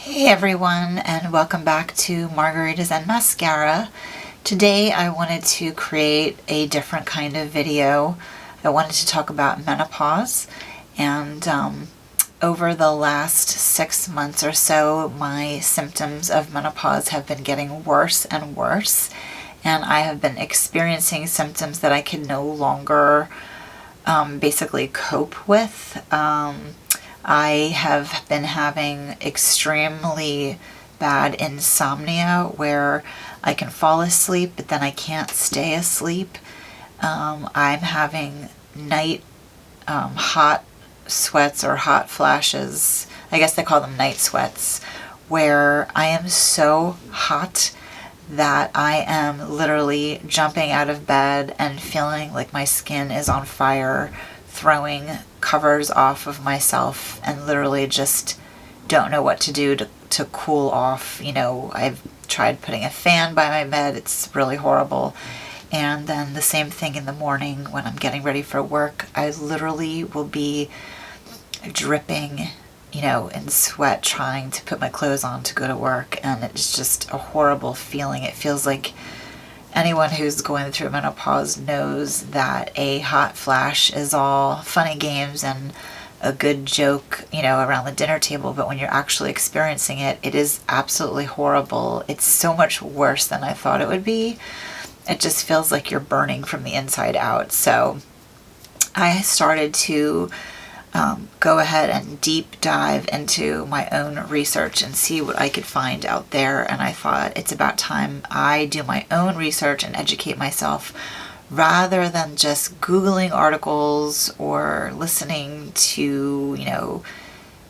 Hey everyone, and welcome back to Margaritas and Mascara. Today I wanted to create a different kind of video. I wanted to talk about menopause, and over the last 6 months or so, my symptoms of menopause have been getting worse and worse, and I have been experiencing symptoms that I can no longer basically cope with. I have been having extremely bad insomnia where I can fall asleep, but then I can't stay asleep. I'm having night hot sweats or hot flashes. I guess they call them night sweats, where I am so hot that I am literally jumping out of bed and feeling like my skin is on fire, throwing covers off of myself, and literally just don't know what to do to cool off. I've tried putting a fan by my bed. It's really horrible. And then the same thing in the morning when I'm getting ready for work. I literally will be dripping, in sweat trying to put my clothes on to go to work, and it's just a horrible feeling. It feels like anyone who's going through menopause knows that a hot flash is all fun and games and a good joke, around the dinner table, but when you're actually experiencing it, it is absolutely horrible. It's so much worse than I thought it would be. It just feels like you're burning from the inside out. So I started to go ahead and deep dive into my own research and see what I could find out there. And I thought it's about time I do my own research and educate myself rather than just Googling articles or listening to,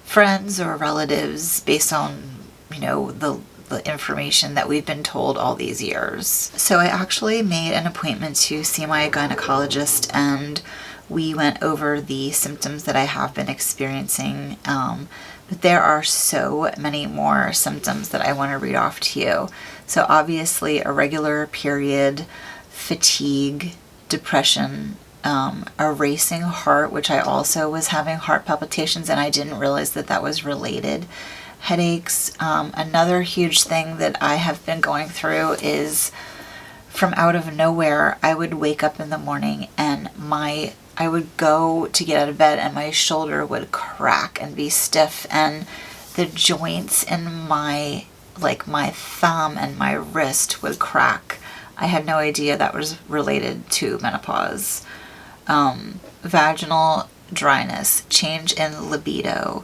friends or relatives based on, the information that we've been told all these years. So I actually made an appointment to see my gynecologist, and we went over the symptoms that I have been experiencing, but there are so many more symptoms that I want to read off to you. So obviously irregular period, fatigue, depression, a racing heart, which I also was having heart palpitations and I didn't realize that that was related. Headaches. Another huge thing that I have been going through is from out of nowhere, I would wake up in the morning and I would go to get out of bed and my shoulder would crack and be stiff, and the joints in my thumb and my wrist would crack. I had no idea that was related to menopause. Vaginal dryness, change in libido,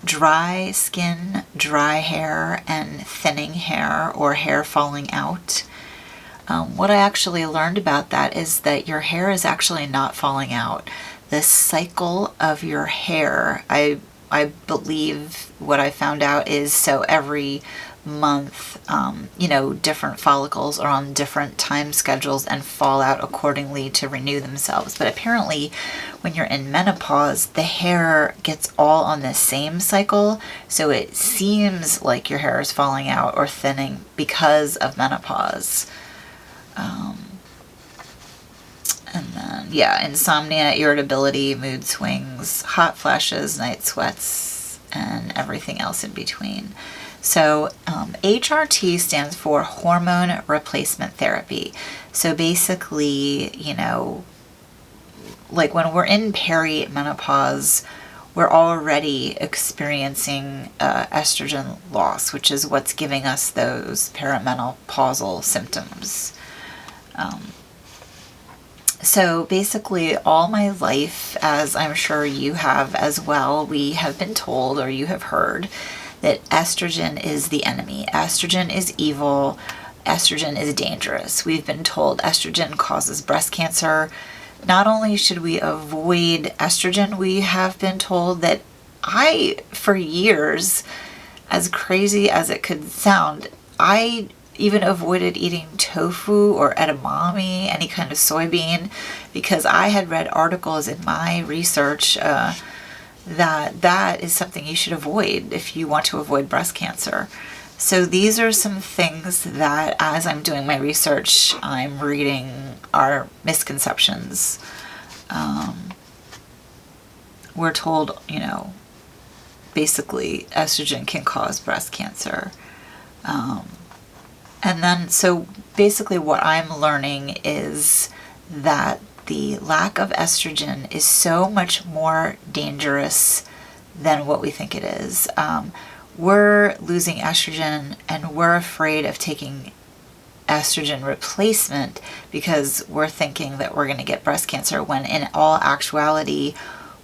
dry skin, dry hair, and thinning hair or hair falling out. What I actually learned about that is that your hair is actually not falling out. The cycle of your hair, I believe what I found out is, so every month, different follicles are on different time schedules and fall out accordingly to renew themselves. But apparently when you're in menopause, the hair gets all on the same cycle. So it seems like your hair is falling out or thinning because of menopause. And then, insomnia, irritability, mood swings, hot flashes, night sweats, and everything else in between. So HRT stands for hormone replacement therapy. So basically, like when we're in perimenopause, we're already experiencing estrogen loss, which is what's giving us those perimenopausal symptoms. So basically all my life, as I'm sure you have as well, we have been told, or you have heard, that estrogen is the enemy. Estrogen is evil. Estrogen is dangerous. We've been told estrogen causes breast cancer. Not only should we avoid estrogen, we have been told that for years, as crazy as it could sound, I even avoided eating tofu or edamame, any kind of soybean, because I had read articles in my research that is something you should avoid if you want to avoid breast cancer. So these are some things that, as I'm doing my research, I'm reading are misconceptions. We're told, basically estrogen can cause breast cancer. And then, so basically what I'm learning is that the lack of estrogen is so much more dangerous than what we think it is. We're losing estrogen and we're afraid of taking estrogen replacement because we're thinking that we're going to get breast cancer, when in all actuality,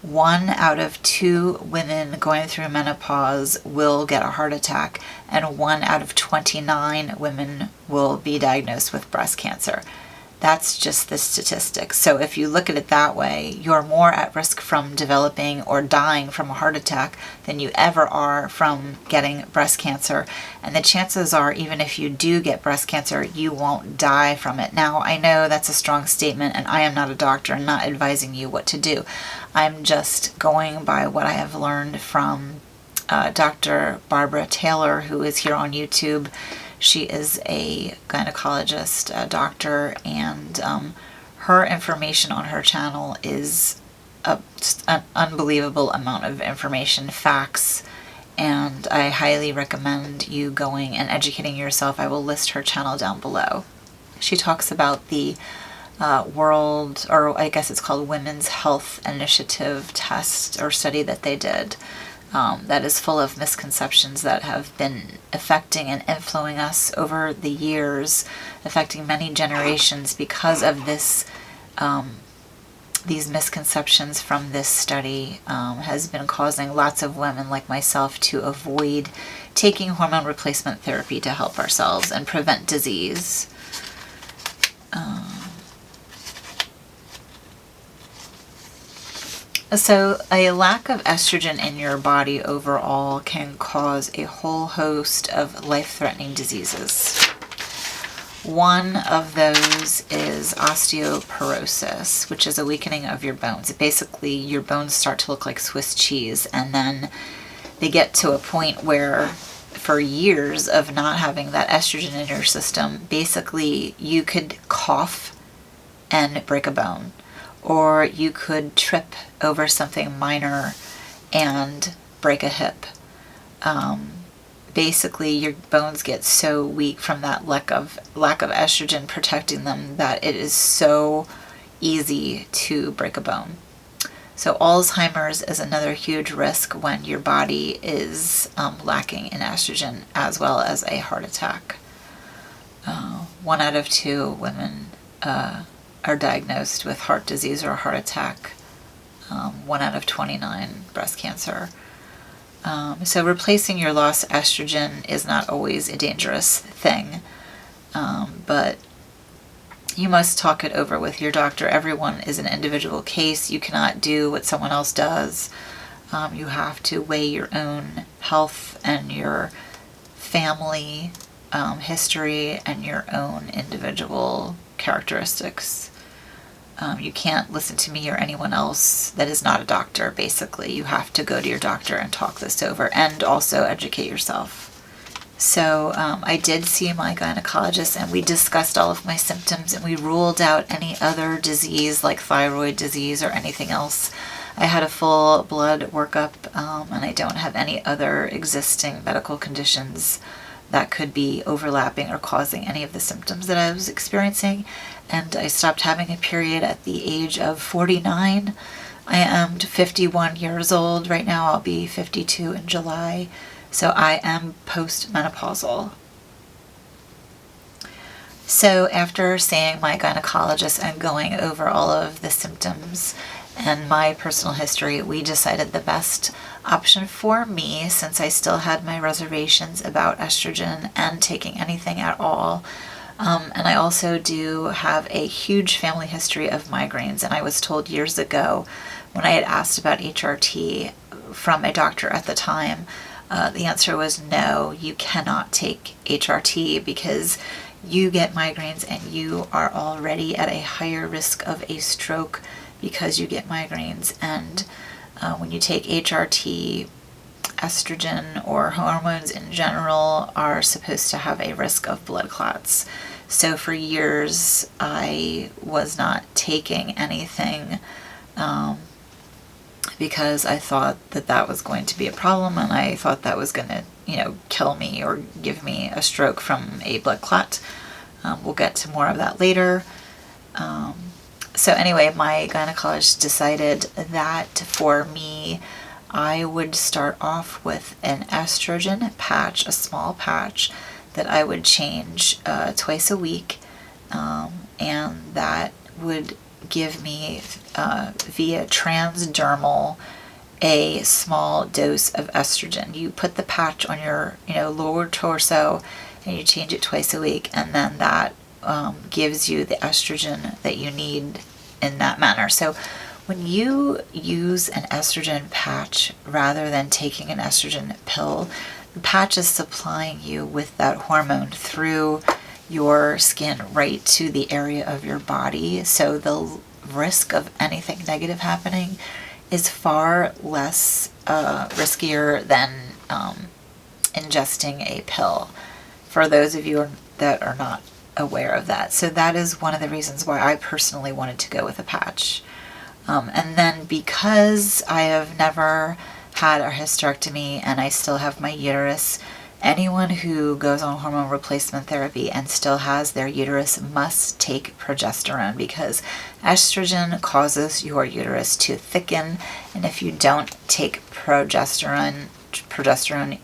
1 out of 2 women going through menopause will get a heart attack, and 1 out of 29 women will be diagnosed with breast cancer. That's just the statistics. So if you look at it that way, you're more at risk from developing or dying from a heart attack than you ever are from getting breast cancer. And the chances are, even if you do get breast cancer, you won't die from it. Now, I know that's a strong statement, and I am not a doctor and not advising you what to do. I'm just going by what I have learned from Dr. Barbara Taylor, who is here on YouTube. She is a gynecologist, doctor, and her information on her channel is just an unbelievable amount of information, facts, and I highly recommend you going and educating yourself. I will list her channel down below. She talks about the World, or I guess it's called Women's Health Initiative test or study that they did. That is full of misconceptions that have been affecting and influencing us over the years, affecting many generations because of this. These misconceptions from this study has been causing lots of women like myself to avoid taking hormone replacement therapy to help ourselves and prevent disease. So a lack of estrogen in your body overall can cause a whole host of life-threatening diseases. One of those is osteoporosis, which is a weakening of your bones. Basically, your bones start to look like Swiss cheese, and then they get to a point where, for years of not having that estrogen in your system, basically you could cough and break a bone. Or you could trip over something minor and break a hip. Basically, your bones get so weak from that lack of estrogen protecting them that it is so easy to break a bone. So Alzheimer's is another huge risk when your body is lacking in estrogen, as well as a heart attack. 1 out of 2 women are diagnosed with heart disease or a heart attack. 1 out of 29 breast cancer. So replacing your lost estrogen is not always a dangerous thing, but you must talk it over with your doctor. Everyone is an individual case. You cannot do what someone else does. You have to weigh your own health and your family history and your own individual characteristics. You can't listen to me or anyone else that is not a doctor, basically. You have to go to your doctor and talk this over, and also educate yourself. So I did see my gynecologist, and we discussed all of my symptoms, and we ruled out any other disease like thyroid disease or anything else. I had a full blood workup, and I don't have any other existing medical conditions that could be overlapping or causing any of the symptoms that I was experiencing. And I stopped having a period at the age of 49. I am 51 years old right now. I'll be 52 in July. So I am postmenopausal. So after seeing my gynecologist and going over all of the symptoms and my personal history, we decided the best option for me, since I still had my reservations about estrogen and taking anything at all. And I also do have a huge family history of migraines, and I was told years ago when I had asked about HRT from a doctor at the time, the answer was no, you cannot take HRT because you get migraines and you are already at a higher risk of a stroke because you get migraines. And when you take HRT, estrogen or hormones in general are supposed to have a risk of blood clots. So for years I was not taking anything because I thought that that was going to be a problem, and I thought that was going to, kill me or give me a stroke from a blood clot. We'll get to more of that later. So anyway, my gynecologist decided that for me, I would start off with an estrogen patch, a small patch that I would change twice a week, and that would give me via transdermal a small dose of estrogen. You put the patch on your lower torso and you change it twice a week, and then that gives you the estrogen that you need in that manner. So when you use an estrogen patch rather than taking an estrogen pill, the patch is supplying you with that hormone through your skin right to the area of your body. So the risk of anything negative happening is far less riskier than ingesting a pill, for those of you that are not aware of that. So that is one of the reasons why I personally wanted to go with a patch. And then because I have never had a hysterectomy and I still have my uterus, anyone who goes on hormone replacement therapy and still has their uterus must take progesterone, because estrogen causes your uterus to thicken, and if you don't take progesterone,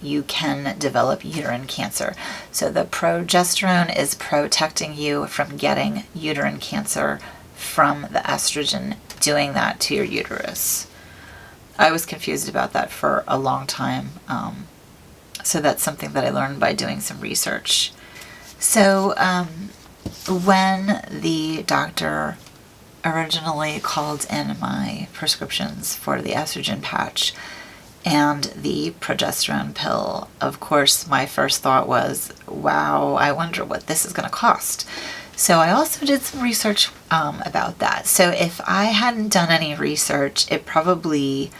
you can develop uterine cancer. So the progesterone is protecting you from getting uterine cancer from the estrogen doing that to your uterus. I was confused about that for a long time. So that's something that I learned by doing some research. So when the doctor originally called in my prescriptions for the estrogen patch and the progesterone pill, of course, my first thought was, wow, I wonder what this is going to cost. So I also did some research about that. So if I hadn't done any research, it probably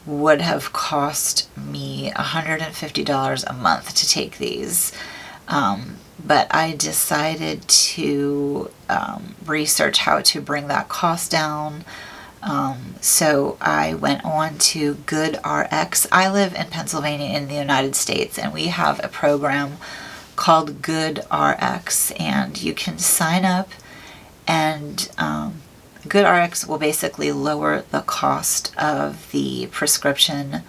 would have cost me $150 a month to take these. But I decided to research how to bring that cost down. So I went on to GoodRx. I live in Pennsylvania in the United States, and we have a program called GoodRx, and you can sign up, and GoodRx will basically lower the cost of the prescription.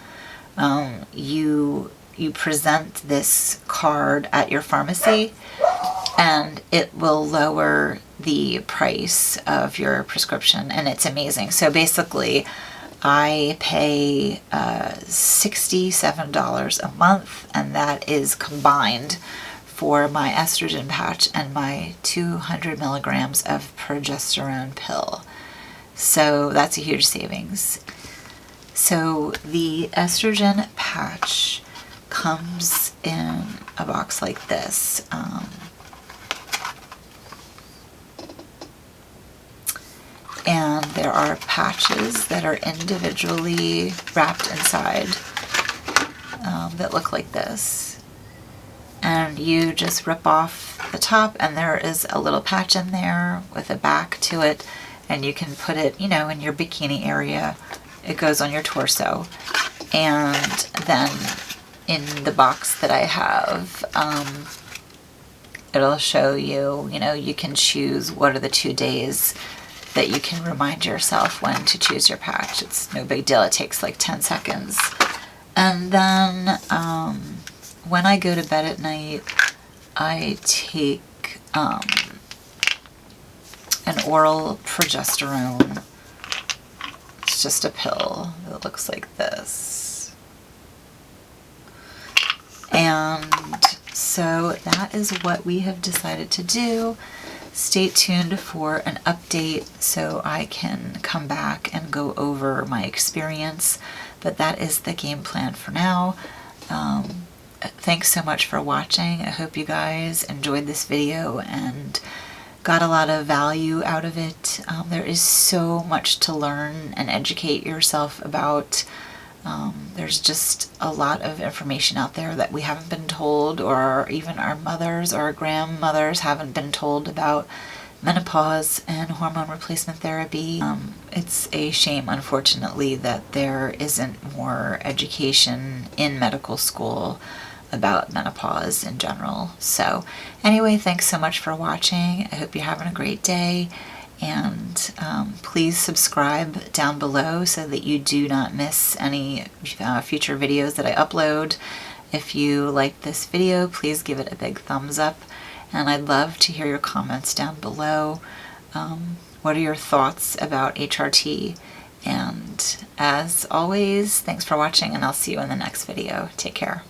You present this card at your pharmacy, and it will lower the price of your prescription, and it's amazing. So basically, I pay $67 a month, and that is combined for my estrogen patch and my 200 milligrams of progesterone pill. So that's a huge savings. So the estrogen patch comes in a box like this. And there are patches that are individually wrapped inside that look like this. And you just rip off the top, and there is a little patch in there with a back to it, and you can put it, in your bikini area. It goes on your torso. And then in the box that I have, it'll show you, you can choose what are the 2 days that you can remind yourself when to choose your patch. It's no big deal. It takes like 10 seconds. And then when I go to bed at night, I take an oral progesterone. It's just a pill that looks like this. And so that is what we have decided to do. Stay tuned for an update so I can come back and go over my experience. But that is the game plan for now. Thanks so much for watching. I hope you guys enjoyed this video and got a lot of value out of it. There is so much to learn and educate yourself about. There's just a lot of information out there that we haven't been told, or even our mothers or our grandmothers haven't been told about menopause and hormone replacement therapy. It's a shame, unfortunately, that there isn't more education in medical school about menopause in general. So anyway, thanks so much for watching. I hope you're having a great day, and please subscribe down below so that you do not miss any future videos that I upload. If you like this video, please give it a big thumbs up, and I'd love to hear your comments down below. What are your thoughts about HRT? And as always, thanks for watching, and I'll see you in the next video. Take care.